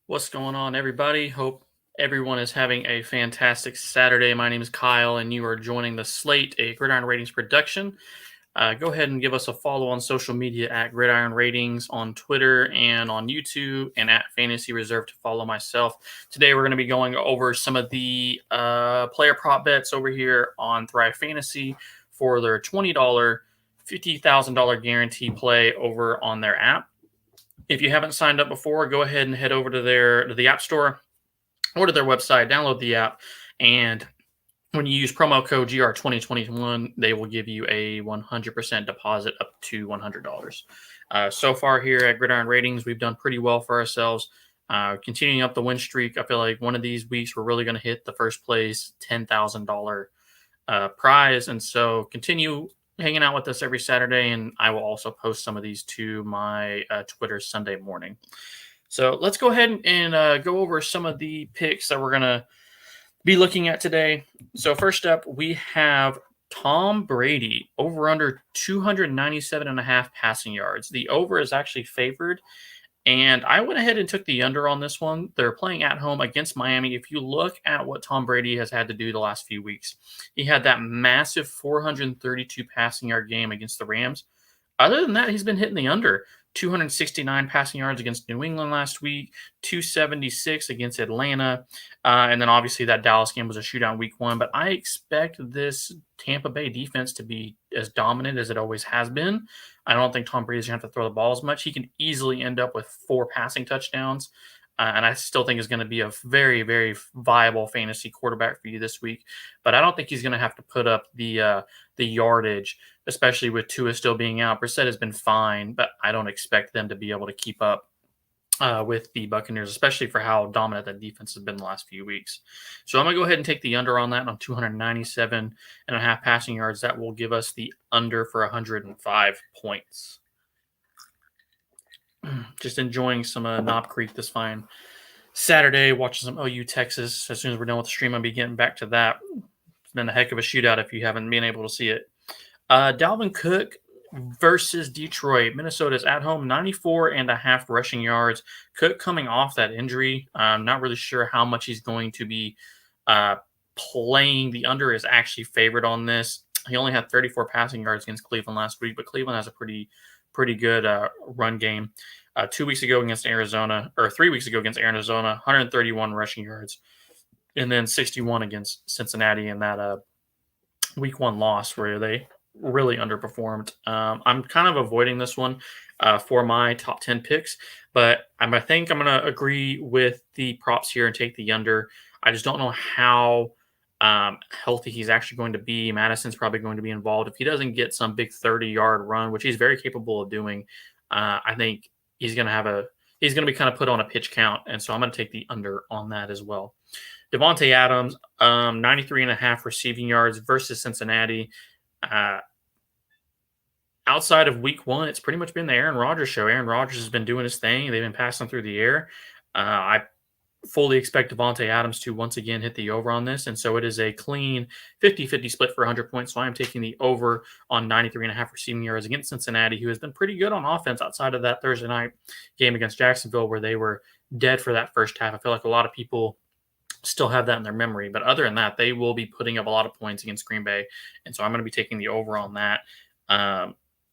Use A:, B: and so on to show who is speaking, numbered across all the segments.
A: What's going on, everybody? Hope everyone is having a fantastic Saturday. My name is Kyle, and you are joining the Slate, a Gridiron Ratings production. Go ahead and give us a follow on social media at Gridiron Ratings on Twitter and on YouTube, and at Fantasy Reserve to follow myself. Today, we're going to be going over some of the player prop bets over here on Thrive Fantasy for their $20, $50,000 guarantee play over on their app. If you haven't signed up before, go ahead and head over to the App Store or to their website, download the app, and when you use promo code GR2021, they will give you a 100% deposit up to $100. So far here at Gridiron Ratings, we've done pretty well for ourselves. Continuing up the win streak, I feel like one of these weeks we're really going to hit the first place $10,000 prize, and so continue hanging out with us every Saturday, and I will also post some of these to my Twitter Sunday morning. So let's go ahead and go over some of the picks that we're going to be looking at today. So first up, we have Tom Brady over under 297.5 passing yards. The over is actually favored, and I went ahead and took the under on this one. They're playing at home against Miami. If you look at what Tom Brady has had to do the last few weeks, he had that massive 432 passing yard game against the Rams. Other than that, he's been hitting the under. 269 passing yards against New England last week, 276 against Atlanta. And then obviously that Dallas game was a shootout in week one. But I expect this Tampa Bay defense to be as dominant as it always has been. I don't think Tom Brady's going to have to throw the ball as much. He can easily end up with 4 passing touchdowns. And I still think is going to be a very, very viable fantasy quarterback for you this week. But I don't think he's going to have to put up the yardage, especially with Tua still being out. Brissett has been fine, but I don't expect them to be able to keep up with the Buccaneers, especially for how dominant that defense has been the last few weeks. So I'm going to go ahead and take the under on that on 297.5 passing yards. That will give us the under for 105 points. Just enjoying some Knob Creek this fine Saturday, watching some OU Texas. As soon as we're done with the stream, I'll be getting back to that. It's been a heck of a shootout if you haven't been able to see it. Dalvin Cook versus Detroit. Minnesota's at home, 94.5 rushing yards. Cook coming off that injury. I'm not really sure how much he's going to be playing. The under is actually favored on this. He only had 34 passing yards against Cleveland last week, but Cleveland has a pretty good run game. 2 weeks ago against Arizona, or 3 weeks ago against Arizona, 131 rushing yards, and then 61 against Cincinnati in that week one loss where they really underperformed. I'm kind of avoiding this one for my top 10 picks, but I think I'm going to agree with the props here and take the under. I just don't know how healthy he's actually going to be. Madison's probably going to be involved. If he doesn't get some big 30-yard run, which he's very capable of doing, I think he's going to be kind of put on a pitch count. And so I'm going to take the under on that as well. Devontae Adams, 93.5 receiving yards versus Cincinnati. Outside of week one, it's pretty much been the Aaron Rodgers show. Aaron Rodgers has been doing his thing. They've been passing through the air. I fully expect Devontae Adams to once again hit the over on this. And so it is a clean 50-50 split for 100 points. So I'm taking the over on 93.5 receiving yards against Cincinnati, who has been pretty good on offense outside of that Thursday night game against Jacksonville where they were dead for that first half. I feel like a lot of people still have that in their memory. But other than that, they will be putting up a lot of points against Green Bay. And so I'm going to be taking the over on that.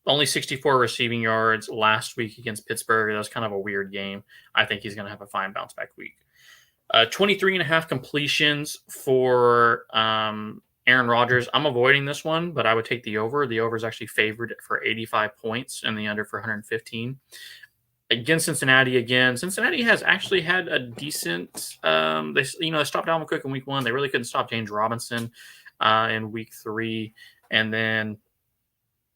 A: Only 64 receiving yards last week against Pittsburgh. That was kind of a weird game. I think he's going to have a fine bounce back week. 23.5 completions for Aaron Rodgers. I'm avoiding this one, but I would take the over. The over is actually favored for 85 points and the under for 115. Against Cincinnati again. Cincinnati has actually had a decent. They stopped Dalvin Cook in week one. They really couldn't stop James Robinson in week 3, and then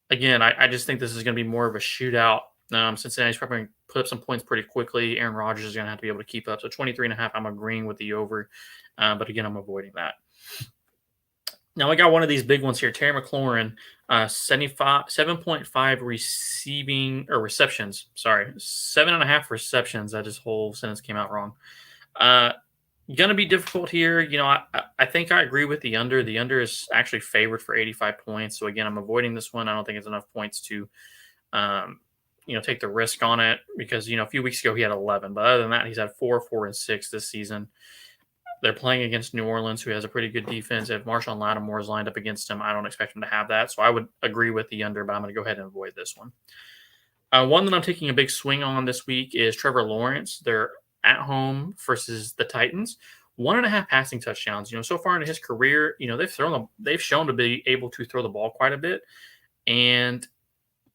A: again, I just think this is going to be more of a shootout. Cincinnati's probably going to put up some points pretty quickly. Aaron Rodgers is going to have to be able to keep up. So 23.5, I'm agreeing with the over, but again, I'm avoiding that. Now I got one of these big ones here. Terry McLaurin, 7.5 receptions. Sorry, 7.5 receptions. That just whole sentence came out wrong. Going to be difficult here. I think I agree with the under. The under is actually favored for 85 points. So again, I'm avoiding this one. I don't think it's enough points to take the risk on it because, a few weeks ago he had 11, but other than that, he's had 4, 4, and 6 this season. They're playing against New Orleans, who has a pretty good defense. If Marshawn Lattimore is lined up against him, I don't expect him to have that. So I would agree with the under, but I'm going to go ahead and avoid this one. One that I'm taking a big swing on this week is Trevor Lawrence. They're at home versus the Titans. 1.5 passing touchdowns. So far in his career, they've shown to be able to throw the ball quite a bit, and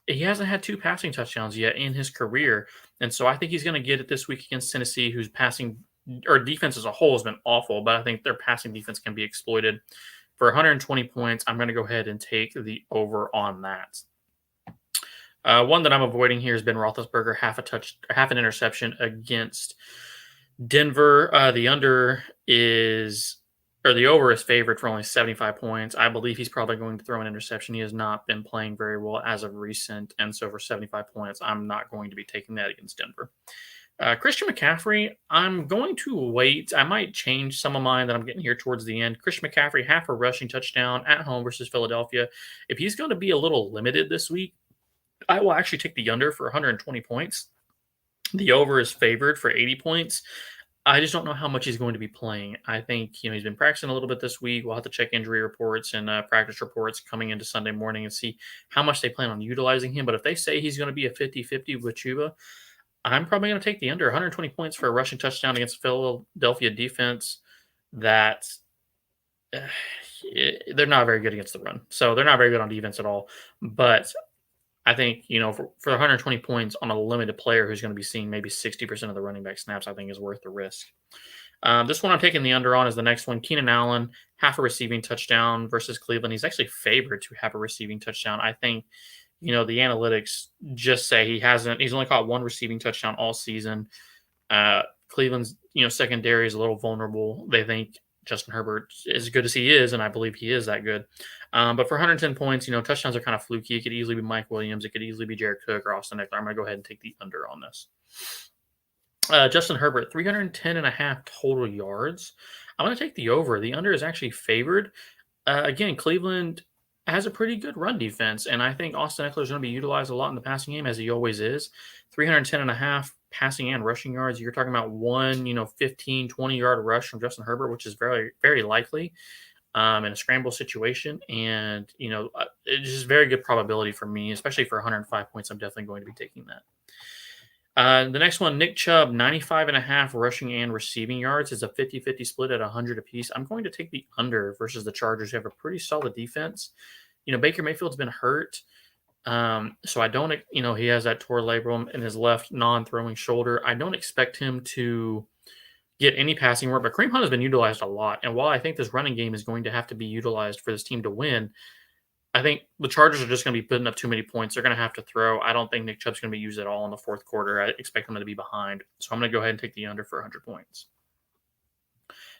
A: he hasn't had 2 passing touchdowns yet in his career. And so I think he's going to get it this week against Tennessee, whose passing or defense as a whole has been awful, but I think their passing defense can be exploited. For 120 points, I'm going to go ahead and take the over on that. One that I'm avoiding here has been Roethlisberger, half an interception against Denver. The over is favored for only 75 points. I believe he's probably going to throw an interception. He has not been playing very well as of recent, and so for 75 points, I'm not going to be taking that against Denver. Christian McCaffrey, I'm going to wait. I might change some of mine that I'm getting here towards the end. Christian McCaffrey, half a rushing touchdown at home versus Philadelphia. If he's going to be a little limited this week, I will actually take the under for 120 points. The over is favored for 80 points. I just don't know how much he's going to be playing. I think, he's been practicing a little bit this week. We'll have to check injury reports and practice reports coming into Sunday morning and see how much they plan on utilizing him. But if they say he's going to be a 50-50 with Chuba, I'm probably going to take the under. 120 points for a rushing touchdown against Philadelphia defense that they're not very good against the run. So they're not very good on defense at all. But I think, for 120 points on a limited player who's going to be seeing maybe 60% of the running back snaps, I think is worth the risk. This one I'm taking the under on is the next one. Keenan Allen, half a receiving touchdown versus Cleveland. He's actually favored to have a receiving touchdown. I think, the analytics just say he's only caught 1 receiving touchdown all season. Cleveland's, secondary is a little vulnerable. They think Justin Herbert, as good as he is, and I believe he is that good. But for 110 points, touchdowns are kind of fluky. It could easily be Mike Williams. It could easily be Jared Cook or Austin Eckler. I'm going to go ahead and take the under on this. Justin Herbert, 310.5 total yards. I'm going to take the over. The under is actually favored. Again, Cleveland has a pretty good run defense, and I think Austin Eckler is going to be utilized a lot in the passing game, as he always is. 310.5 passing and rushing yards. You're talking about one, 15, 20-yard rush from Justin Herbert, which is very, very likely in a scramble situation. And, it's just very good probability for me, especially for 105 points. I'm definitely going to be taking that. The next one, Nick Chubb, 95.5 rushing and receiving yards. Is a 50-50 split at 100 apiece. I'm going to take the under versus the Chargers, who have a pretty solid defense. Baker Mayfield's been hurt. So I don't, he has that torn labrum in his left non-throwing shoulder. I don't expect him to get any passing work, but Kareem Hunt has been utilized a lot. And while I think this running game is going to have to be utilized for this team to win, I think the Chargers are just going to be putting up too many points. They're going to have to throw. I don't think Nick Chubb's going to be used at all in the fourth quarter. I expect them to be behind. So I'm going to go ahead and take the under for 100 points.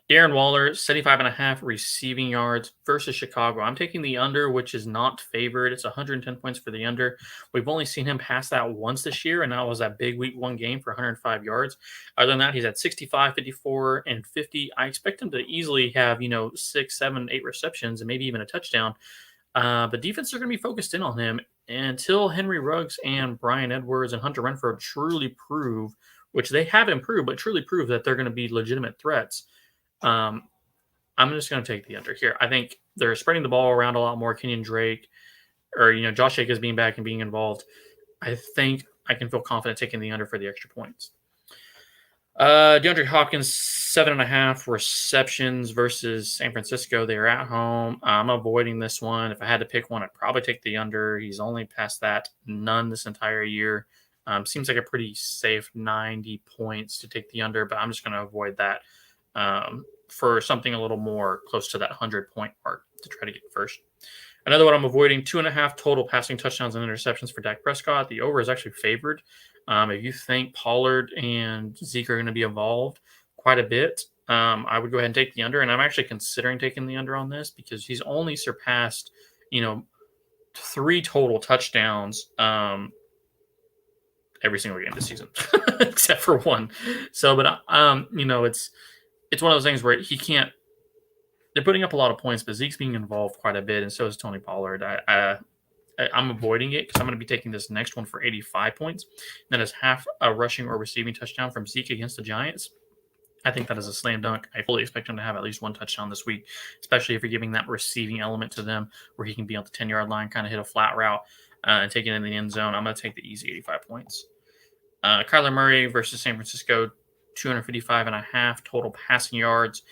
A: Darren Waller, 75.5 receiving yards versus Chicago. I'm taking the under, which is not favored. It's 110 points for the under. We've only seen him pass that once this year, and that was that big week 1 game for 105 yards. Other than that, he's at 65, 54, and 50. I expect him to easily have, 6, 7, 8 receptions and maybe even a touchdown. But defense are going to be focused in on him until Henry Ruggs and Brian Edwards and Hunter Renfrow truly prove, which they have improved, but truly prove that they're going to be legitimate threats. I'm just going to take the under here. I think they're spreading the ball around a lot more. Kenyon Drake or, Josh Jacobs being back and being involved. I think I can feel confident taking the under for the extra points. DeAndre Hopkins, 7.5 receptions versus San Francisco. They are at home. I'm avoiding this one. If I had to pick one, I'd probably take the under. He's only passed that none this entire year. Seems like a pretty safe 90 points to take the under, but I'm just going to avoid that for something a little more close to that 100-point mark to try to get first. Another one I'm avoiding, 2.5 total passing touchdowns and interceptions for Dak Prescott. The over is actually favored. If you think Pollard and Zeke are going to be involved quite a bit, I would go ahead and take the under. And I'm actually considering taking the under on this because he's only surpassed, 3 total touchdowns every single game this season, except for 1. So, but, it's one of those things where he can't. They're putting up a lot of points, but Zeke's being involved quite a bit, and so is Tony Pollard. I I'm avoiding it because I'm going to be taking this next one for 85 points. That is half a rushing or receiving touchdown from Zeke against the Giants. I think that is a slam dunk. I fully expect him to have at least one touchdown this week, especially if you're giving that receiving element to them where he can be on the 10-yard line, kind of hit a flat route and take it in the end zone. I'm going to take the easy 85 points. Carla Murray versus San Francisco, 255.5 total passing yards.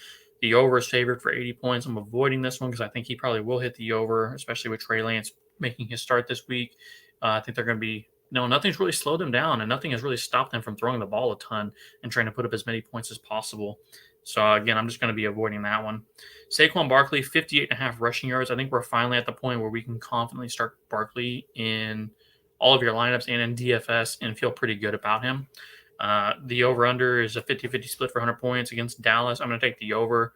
A: The over is favored for 80 points. I'm avoiding this one because I think he probably will hit the over, especially with Trey Lance making his start this week. I think they're going to be nothing's really slowed them down, and nothing has really stopped them from throwing the ball a ton and trying to put up as many points as possible. So, again, I'm just going to be avoiding that one. Saquon Barkley, 58.5 rushing yards. I think we're finally at the point where we can confidently start Barkley in all of your lineups and in DFS and feel pretty good about him. The over-under is a 50-50 split for 100 points against Dallas. I'm going to take the over.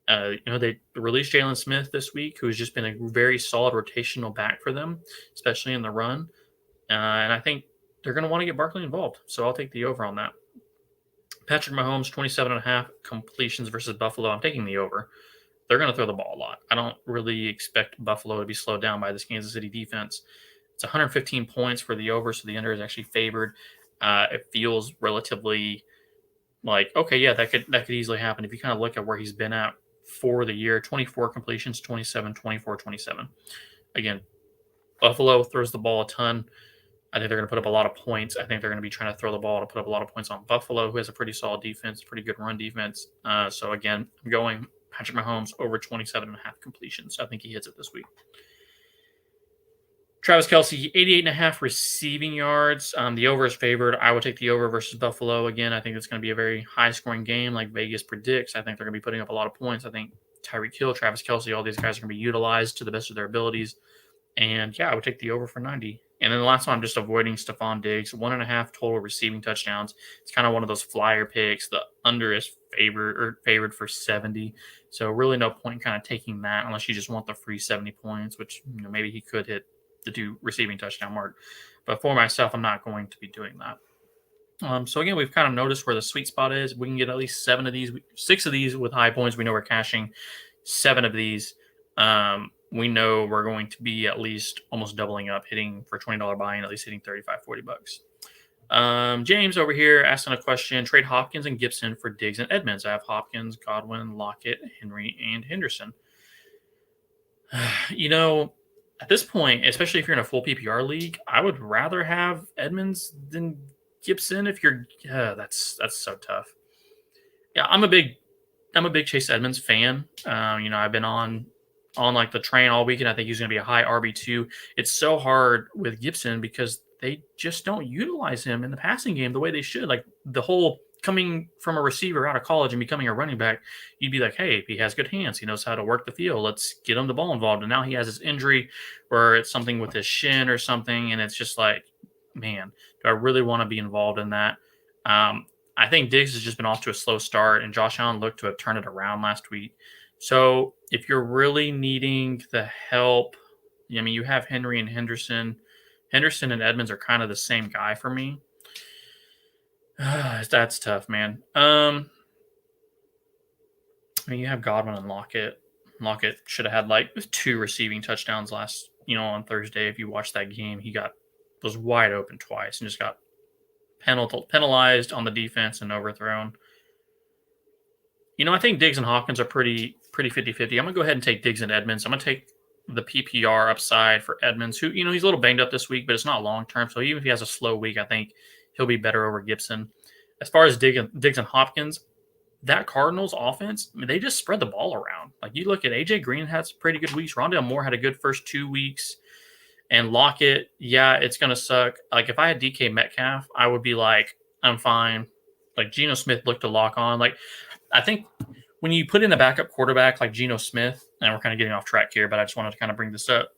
A: They released Jalen Smith this week, who's just been a very solid rotational back for them, especially in the run. And I think they're going to want to get Barkley involved. So I'll take the over on that. Patrick Mahomes, 27.5 completions versus Buffalo. I'm taking the over. They're going to throw the ball a lot. I don't really expect Buffalo to be slowed down by this Kansas City defense. It's 115 points for the over, so the under is actually favored. It feels relatively like, okay, yeah, that could easily happen. If you kind of look at where he's been at for the year, 24 completions, 27, 24, 27. Again, Buffalo throws the ball a ton. I think they're going to put up a lot of points. I think they're going to be trying to throw the ball to put up a lot of points on Buffalo, who has a pretty solid defense, pretty good run defense. So, again, I'm going Patrick Mahomes over 27.5 completions. I think he hits it this week. Travis Kelce, 88.5 receiving yards. The over is favored. I would take the over versus Buffalo. Again, I think it's going to be a very high-scoring game like Vegas predicts. I think they're going to be putting up a lot of points. I think Tyreek Hill, Travis Kelce, all these guys are going to be utilized to the best of their abilities. And, yeah, I would take the over for 90. And then the last one, I'm just avoiding Stephon Diggs. 1.5 total receiving touchdowns. It's kind of one of those flyer picks. The under is favored for 70. So really no point in kind of taking that unless you just want the free 70 points, which maybe he could hit the 2 receiving touchdown mark. But for myself, I'm not going to be doing that. So again, we've kind of noticed where the sweet spot is. We can get at least 6 of these with high points. We know we're cashing 7 of these. We know we're going to be at least almost doubling up, hitting for $20 buy-in, at least hitting $35-40. James over here asking a question. Trade Hopkins and Gibson for Diggs and Edmonds. I have Hopkins, Godwin, Lockett, Henry, and Henderson. At this point, especially if you're in a full PPR league, I would rather have Edmonds than Gibson. If you're, that's so tough. Yeah, I'm a big Chase Edmonds fan. I've been on like the train all week, and I think he's going to be a high RB2. It's so hard with Gibson because they just don't utilize him in the passing game the way they should. Like the whole coming from a receiver out of college and becoming a running back, you'd be like, hey, he has good hands. He knows how to work the field. Let's get him the ball involved. And now he has this injury where it's something with his shin or something. And it's just like, man, do I really want to be involved in that? I think Diggs has just been off to a slow start, and Josh Allen looked to have turned it around last week. So if you're really needing the help, you have Henry and Henderson. Henderson and Edmonds are kind of the same guy for me. That's tough, man. You have Godwin and Lockett. Lockett should have had like 2 receiving touchdowns on Thursday. If you watched that game, he was wide open twice and just got penalized on the defense and overthrown. I think Diggs and Hawkins are pretty 50-50. I'm going to go ahead and take Diggs and Edmonds. I'm going to take the PPR upside for Edmonds, who, he's a little banged up this week, but it's not long-term. So even if he has a slow week, I think he'll be better over Gibson. As far as Diggs and Hopkins, that Cardinals offense, they just spread the ball around. Like you look at AJ Green had some pretty good weeks. Rondale Moore had a good first 2 weeks. And Lockett, yeah, it's going to suck. Like if I had DK Metcalf, I would be like, I'm fine. Like Geno Smith looked to lock on. Like I think when you put in a backup quarterback like Geno Smith, and we're kind of getting off track here, but I just wanted to kind of bring this up,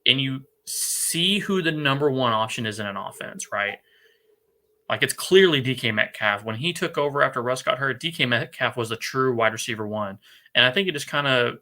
A: and you see who the number one option is in an offense, right? Like it's clearly DK Metcalf. When he took over after Russ got hurt, DK Metcalf was the true wide receiver 1. And I think it just kind of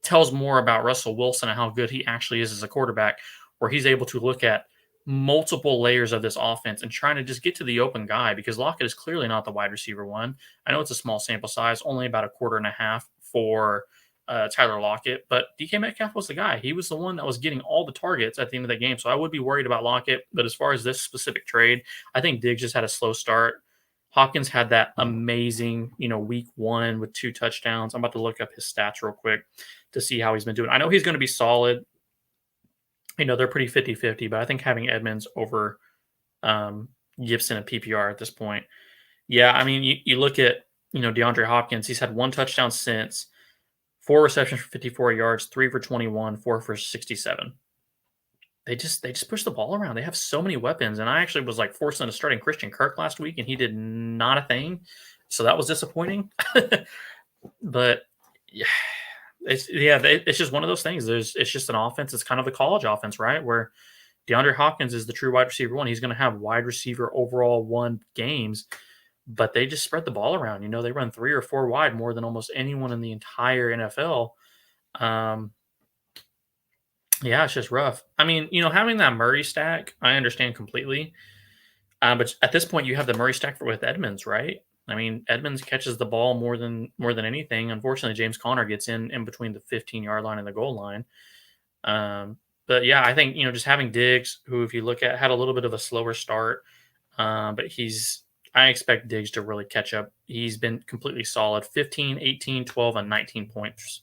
A: tells more about Russell Wilson and how good he actually is as a quarterback, where he's able to look at multiple layers of this offense and trying to just get to the open guy, because Lockett is clearly not the wide receiver 1. I know it's a small sample size, only about a quarter and a half for Tyler Lockett, but DK Metcalf was the guy. He was the one that was getting all the targets at the end of the game. So I would be worried about Lockett. But as far as this specific trade, I think Diggs just had a slow start. Hawkins had that amazing, week 1 with 2 touchdowns. I'm about to look up his stats real quick to see how he's been doing. I know he's going to be solid. They're pretty 50-50, but I think having Edmonds over Gibson and PPR at this point. Yeah, I mean, you look at, DeAndre Hopkins, he's had 1 touchdown since, 4 receptions for 54 yards, 3 for 21, 4 for 67. They just push the ball around. They have so many weapons, and I actually was like forced into starting Christian Kirk last week, and he did not a thing. So that was disappointing. But yeah, it's just one of those things. It's just an offense. It's kind of the college offense, right? Where DeAndre Hopkins is the true wide receiver 1. He's going to have wide receiver overall 1 games, but they just spread the ball around. They run 3 or 4 wide more than almost anyone in the entire NFL. Yeah, it's just rough. I mean, having that Murray stack, I understand completely. But at this point, you have the Murray stack with Edmonds, right? I mean, Edmonds catches the ball more than anything. Unfortunately, James Conner gets in between the 15-yard line and the goal line. But yeah, I think just having Diggs, who if you look at had a little bit of a slower start, but I expect Diggs to really catch up. He's been completely solid. 15, 18, 12, and 19 points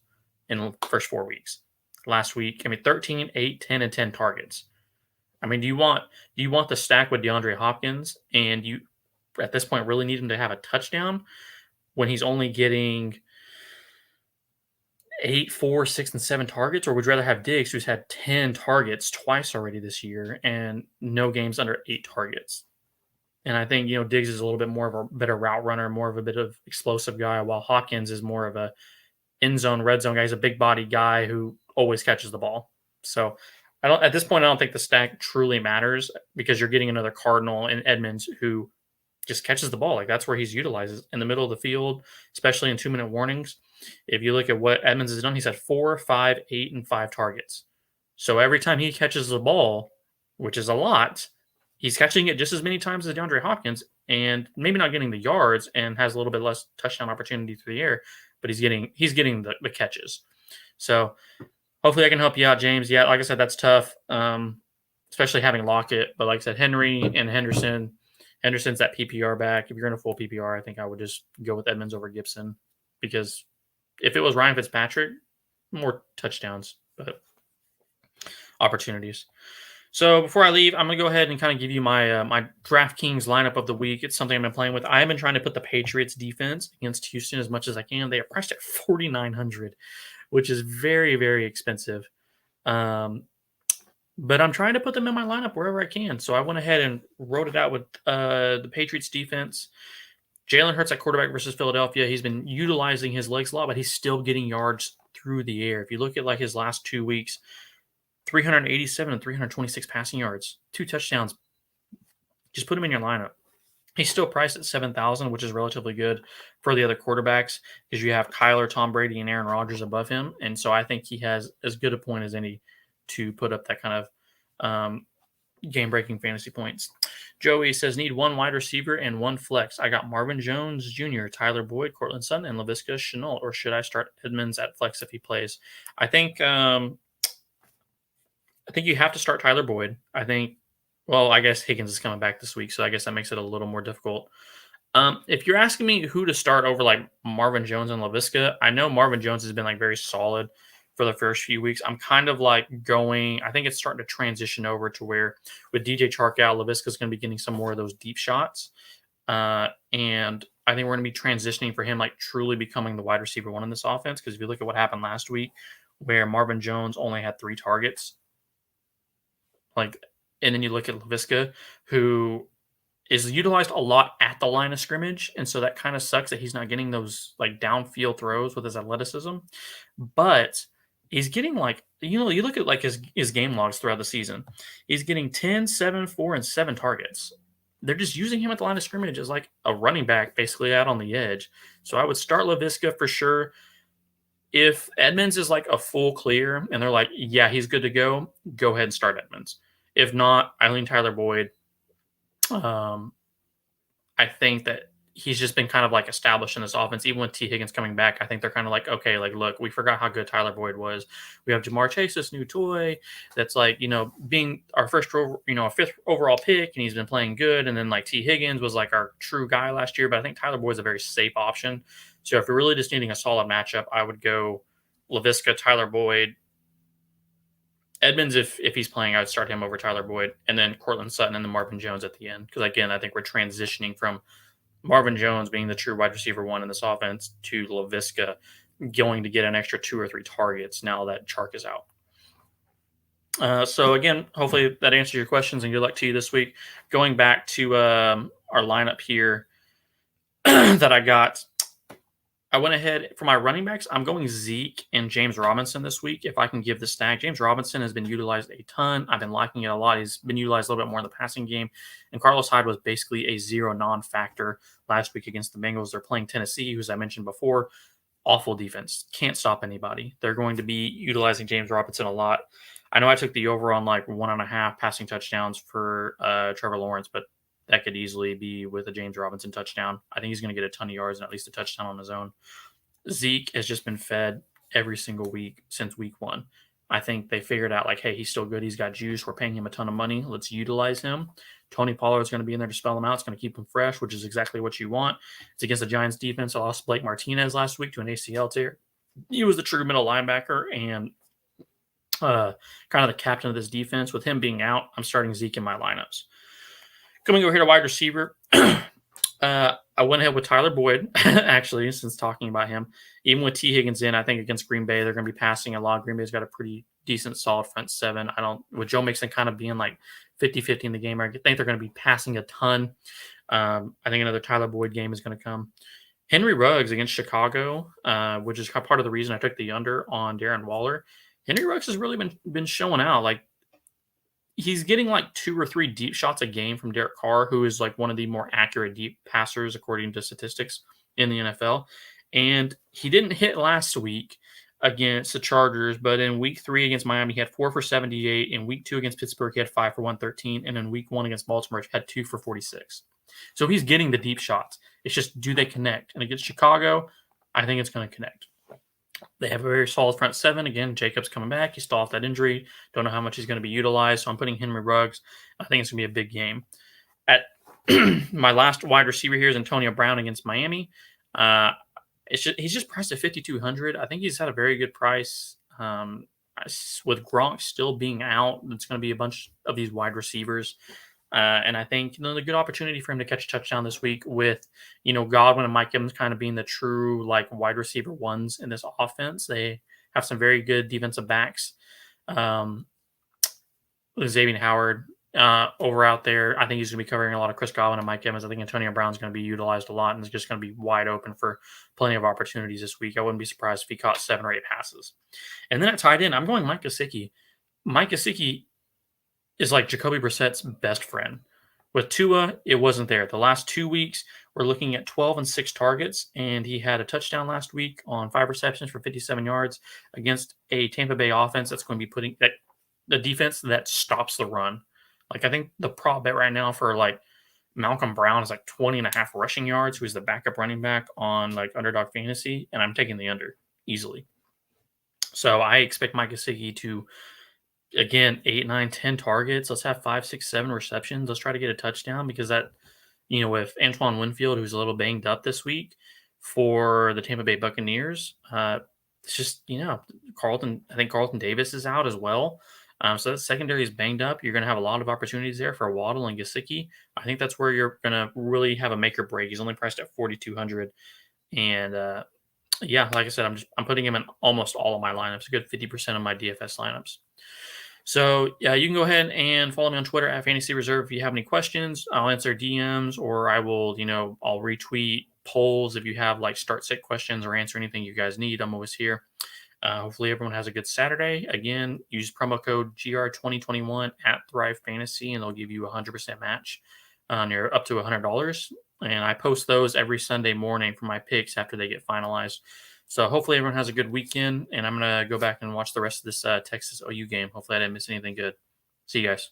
A: in the first 4 weeks. Last week, 13, 8, 10, and 10 targets. I mean, do you want the stack with DeAndre Hopkins, and you at this point really need him to have a touchdown when he's only getting 8, 4, 6, and 7 targets? Or would you rather have Diggs, who's had 10 targets twice already this year and no games under 8 targets? And I think, Diggs is a little bit more of a better route runner, more of a bit of explosive guy, while Hawkins is more of a end zone, red zone guy. He's a big body guy who always catches the ball. So at this point, I don't think the stack truly matters because you're getting another Cardinal in Edmonds who just catches the ball. Like that's where he's utilized in the middle of the field, especially in 2-minute warnings. If you look at what Edmonds has done, he's had 4, 5, 8, and 5 targets. So every time he catches the ball, which is a lot, he's catching it just as many times as DeAndre Hopkins and maybe not getting the yards and has a little bit less touchdown opportunity through the air, but he's getting the catches. So hopefully I can help you out, James. Yeah, like I said, that's tough, especially having Lockett. But like I said, Henry and Henderson's that PPR back. If you're in a full PPR, I think I would just go with Edmonds over Gibson because if it was Ryan Fitzpatrick, more touchdowns, but opportunities. So before I leave, I'm going to go ahead and kind of give you my my DraftKings lineup of the week. It's something I've been playing with. I have been trying to put the Patriots defense against Houston as much as I can. They are priced at $4,900, which is very, very expensive. But I'm trying to put them in my lineup wherever I can. So I went ahead and wrote it out with the Patriots defense. Jalen Hurts at quarterback versus Philadelphia. He's been utilizing his legs a lot, but he's still getting yards through the air. If you look at like his last 2 weeks, 387 and 326 passing yards, 2 touchdowns. Just put him in your lineup. He's still priced at $7,000, which is relatively good for the other quarterbacks because you have Kyler, Tom Brady, and Aaron Rodgers above him. And so I think he has as good a point as any to put up that kind of game-breaking fantasy points. Joey says, need 1 wide receiver and 1 flex. I got Marvin Jones Jr., Tyler Boyd, Cortland Sutton, and Laviska Shenault. Or should I start Edmonds at flex if he plays? I think you have to start Tyler Boyd. I guess Higgins is coming back this week, so I guess that makes it a little more difficult. If you're asking me who to start over like Marvin Jones and Laviska, I know Marvin Jones has been like very solid for the first few weeks. I'm kind of like I think it's starting to transition over to where with DJ Chark out, Laviska is going to be getting some more of those deep shots. And I think we're going to be transitioning for him, like truly becoming the wide receiver 1 in this offense. Because if you look at what happened last week, where Marvin Jones only had 3 targets, and then you look at Laviska, who is utilized a lot at the line of scrimmage. And so that kind of sucks that he's not getting those like downfield throws with his athleticism. But he's getting you look at like his game logs throughout the season. He's getting 10, 7, 4, and 7 targets. They're just using him at the line of scrimmage as like a running back, basically out on the edge. So I would start Laviska for sure. If Edmonds is like a full clear and they're like, yeah, he's good to go ahead and start Edmonds. If not, I lean Tyler Boyd. I think that he's just been kind of like established in this offense. Even with T. Higgins coming back, I think they're kind of like, okay, like, look, we forgot how good Tyler Boyd was. We have Jamar Chase, this new toy that's like, being our a fifth overall pick, and he's been playing good. And then like T. Higgins was like our true guy last year, but I think Tyler Boyd's a very safe option. So if you're really just needing a solid matchup, I would go Laviska, Tyler Boyd. Edmonds, if he's playing, I would start him over Tyler Boyd, and then Cortland Sutton and then Marvin Jones at the end. Because again, I think we're transitioning from Marvin Jones being the true wide receiver one in this offense to Laviska going to get an extra 2 or 3 targets now that Chark is out. So again, hopefully that answers your questions, and good luck to you this week. Going back to our lineup here that I got, I went ahead for my running backs. I'm going Zeke and James Robinson this week. If I can give the stack, James Robinson has been utilized a ton. I've been liking it a lot. He's been utilized a little bit more in the passing game. And Carlos Hyde was basically a zero non-factor last week against the Bengals. They're playing Tennessee, who, as I mentioned before, awful defense. Can't stop anybody. They're going to be utilizing James Robinson a lot. I know I took the over on like 1.5 passing touchdowns for Trevor Lawrence, but that could easily be with a James Robinson touchdown. I think he's going to get a ton of yards and at least a touchdown on his own. Zeke has just been fed every single week since week 1. I think they figured out like, hey, he's still good. He's got juice. We're paying him a ton of money. Let's utilize him. Tony Pollard is going to be in there to spell him out. It's going to keep him fresh, which is exactly what you want. It's against the Giants defense. I lost Blake Martinez last week to an ACL tear. He was the true middle linebacker and kind of the captain of this defense. With him being out, I'm starting Zeke in my lineups. Coming over here to wide receiver, I went ahead with Tyler Boyd, actually, since talking about him. Even with T. Higgins in, I think against Green Bay, they're going to be passing a lot. Green Bay's got a pretty decent, solid front seven. With Joe Mixon kind of being like 50-50 in the game, I think they're going to be passing a ton. I think another Tyler Boyd game is going to come. Henry Ruggs against Chicago, which is part of the reason I took the under on Darren Waller. Henry Ruggs has really been showing out. Like, he's getting like 2 or 3 deep shots a game from Derek Carr, who is like one of the more accurate deep passers according to statistics in the NFL. And he didn't hit last week against the Chargers, but in week 3 against Miami, he had 4 for 78. In week 2 against Pittsburgh, he had 5 for 113. And in week 1 against Baltimore, he had 2 for 46. So he's getting the deep shots. It's just, do they connect? And against Chicago, I think it's going to connect. They have a very solid front seven. Again, Jacobs coming back. He's still off that injury. Don't know how much he's going to be utilized. So I'm putting Henry Ruggs. I think it's going to be a big game. At my last wide receiver here is Antonio Brown against Miami. He's just priced at 5,200. I think he's had a very good price. With Gronk still being out, it's going to be a bunch of these wide receivers. And I think a good opportunity for him to catch a touchdown this week with, Godwin and Mike Evans kind of being the true like wide receiver ones in this offense. They have some very good defensive backs. Xavier Howard over out there. I think he's going to be covering a lot of Chris Godwin and Mike Evans. I think Antonio Brown's going to be utilized a lot and is just going to be wide open for plenty of opportunities this week. I wouldn't be surprised if he caught 7 or 8 passes. And then at tight end, I'm going Mike Gesicki. Mike Gesicki is like Jacoby Brissett's best friend. With Tua, it wasn't there. The last 2 weeks, we're looking at 12 and 6 targets, and he had a touchdown last week on 5 receptions for 57 yards against a Tampa Bay offense that's going to be putting that the defense that stops the run. Like, I think the prop bet right now for like Malcolm Brown is like 20.5 rushing yards, who's the backup running back on like Underdog Fantasy, and I'm taking the under easily. So I expect Mike Gesicki to, again, 8, 9, 10 targets. Let's have 5, 6, 7 receptions. Let's try to get a touchdown because that, with Antoine Winfield, who's a little banged up this week for the Tampa Bay Buccaneers, it's just, Carlton Davis is out as well. So that secondary is banged up. You're going to have a lot of opportunities there for Waddle and Gesicki. I think that's where you're going to really have a make or break. He's only priced at 4,200. And, like I said, I'm putting him in almost all of my lineups, a good 50% of my DFS lineups. So, you can go ahead and follow me on Twitter at Fantasy Reserve if you have any questions. I'll answer DMs, or I will, I'll retweet polls if you have like start sit questions or answer anything you guys need. I'm always here. Hopefully everyone has a good Saturday. Again, use promo code GR2021 at Thrive Fantasy, and they'll give you a 100% match on your up to $100. And I post those every Sunday morning for my picks after they get finalized. So hopefully everyone has a good weekend, and I'm going to go back and watch the rest of this Texas OU game. Hopefully I didn't miss anything good. See you guys.